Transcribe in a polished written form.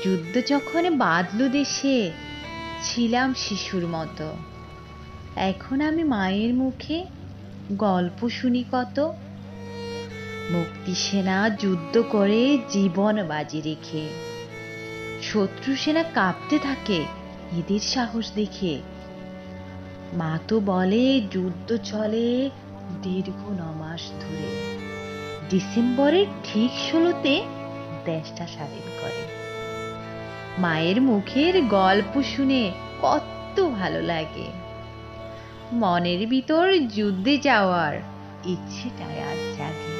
যুদ্ধ যখন বাঁধল দেশে, ছিলাম শিশুর মতো। এখন আমি মায়ের মুখে গল্প শুনি কত। মুক্তি সেনা যুদ্ধ করে জীবন বাজি রেখে, শত্রু সেনা কাঁপতে থাকে এদের সাহস দেখে। মা তো বলে যুদ্ধ চলে দীর্ঘ ৯ মাস ধরে, ডিসেম্বরের ঠিক ১৬তে দেশটা স্বাধীন করে। মায়ের মুখের গল্প শুনে কত ভালো লাগে, মনের ভিতর যুদ্ধে যাওয়ার ইচ্ছেটাই আজ জাগে।